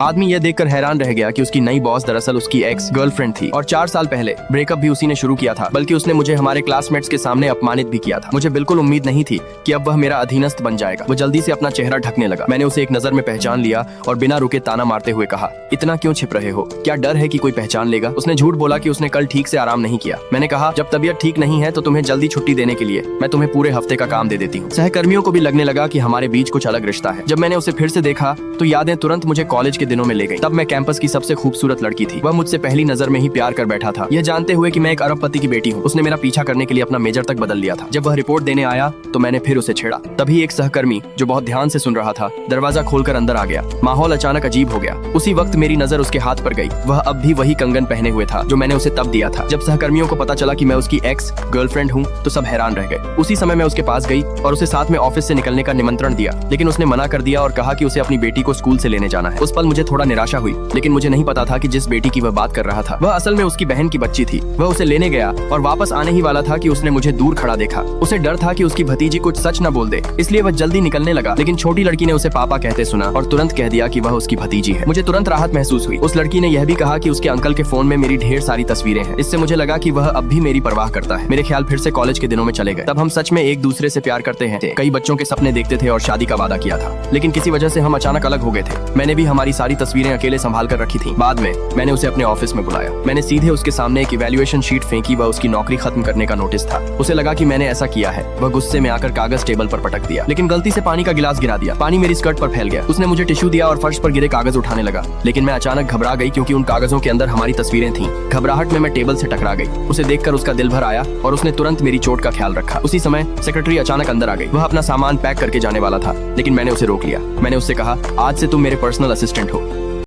आदमी यह देखकर हैरान रह गया कि उसकी नई बॉस दरअसल उसकी एक्स गर्लफ्रेंड थी और 4 साल पहले ब्रेकअप भी उसी ने शुरू किया था, बल्कि उसने मुझे हमारे क्लासमेट्स के सामने अपमानित भी किया था। मुझे बिल्कुल उम्मीद नहीं थी कि अब वह मेरा अधीनस्थ बन जाएगा। वो जल्दी से अपना चेहरा ढकने लगा। मैंने उसे एक नजर में पहचान लिया और बिना रुके ताना मारते हुए कहा, इतना क्यों छिप रहे हो? क्या डर है कि कोई पहचान लेगा? उसने झूठ बोला कि उसने कल ठीक से आराम नहीं किया। मैंने कहा, जब तबीयत ठीक नहीं है तो तुम्हें जल्दी छुट्टी देने के लिए मैं तुम्हें पूरे हफ्ते का काम दे देती हूँ। सहकर्मियों को भी लगने लगा कि हमारे बीच कुछ अलग रिश्ता है। जब मैंने उसे फिर से देखा तो यादें तुरंत मुझे कॉलेज के दिनों में ले गई। तब मैं कैंपस की सबसे खूबसूरत लड़की थी। वह मुझसे पहली नजर में ही प्यार कर बैठा था, यह जानते हुए कि मैं एक अरबपति की बेटी हूँ। उसने मेरा पीछा करने के लिए अपना मेजर तक बदल लिया था। जब वह रिपोर्ट देने आया तो मैंने फिर उसे छेड़ा। तभी एक सहकर्मी जो बहुत ध्यान से सुन रहा था दरवाजा खोलकर अंदर आ गया। माहौल अचानक अजीब हो गया। उसी वक्त मेरी नजर उसके हाथ पर गई। वह अब भी वही कंगन पहने हुए था जो मैंने उसे तब दिया था। जब सहकर्मियों को पता चला कि मैं उसकी एक्स गर्लफ्रेंड हूँ तो सब हैरान रह गए। उसी समय मैं उसके पास गई और उसे साथ में ऑफिस से निकलने का निमंत्रण दिया, लेकिन उसने मना कर दिया और कहा कि उसे अपनी बेटी को स्कूल से लेने जाना है। उस पल मुझे थोड़ा निराशा हुई, लेकिन मुझे नहीं पता था कि जिस बेटी की वह बात कर रहा था वह असल में उसकी बहन की बच्ची थी। वह उसे लेने गया और वापस आने ही वाला था कि उसने मुझे दूर खड़ा देखा। उसे डर था कि उसकी भतीजी कुछ सच न बोल दे, इसलिए वह जल्दी निकलने लगा, लेकिन छोटी लड़की ने उसे पापा कहते सुना और तुरंत कह दिया कि वह उसकी भतीजी है। मुझे तुरंत राहत महसूस हुई। उस लड़की ने यह भी कहा कि उसके अंकल के फोन में मेरी ढेर सारी तस्वीरें हैं। इससे मुझे लगा कि वह अब भी मेरी परवाह करता है। मेरे ख्याल फिर से कॉलेज के दिनों में चले गए। तब हम सच में एक दूसरे से प्यार करते हैं, कई बच्चों के सपने देखते थे और शादी का वादा किया था, लेकिन किसी वजह से हम अचानक अलग हो गए थे। मैंने भी हमारी सारी तस्वीरें अकेले संभाल कर रखी थी। बाद में मैंने उसे अपने ऑफिस में बुलाया। मैंने सीधे उसके सामने एक इवैल्यूएशन शीट फेंकी। वह उसकी नौकरी खत्म करने का नोटिस था। उसे लगा कि मैंने ऐसा किया है। वह गुस्से में आकर कागज टेबल पर पटक दिया, लेकिन गलती से पानी का गिलास गिरा दिया। पानी मेरी स्कर्ट पर फैल गया। उसने मुझे टिश्यू दिया और फर्श पर गिरे कागज उठाने लगा, लेकिन मैं अचानक घबरा गई क्योंकि उन कागजों के अंदर हमारी तस्वीरें थीं। घबराहट में मैं टेबल से टकरा गई। उसे देखकर उसका दिल भर आया और उसने तुरंत मेरी चोट का ख्याल रखा। उसी समय सेक्रेटरी अचानक अंदर आ गई। वह अपना सामान पैक करके जाने वाला था, लेकिन मैंने उसे रोक लिया। मैंने उससे कहा, आज से तुम मेरे पर्सनल असिस्टेंट हो।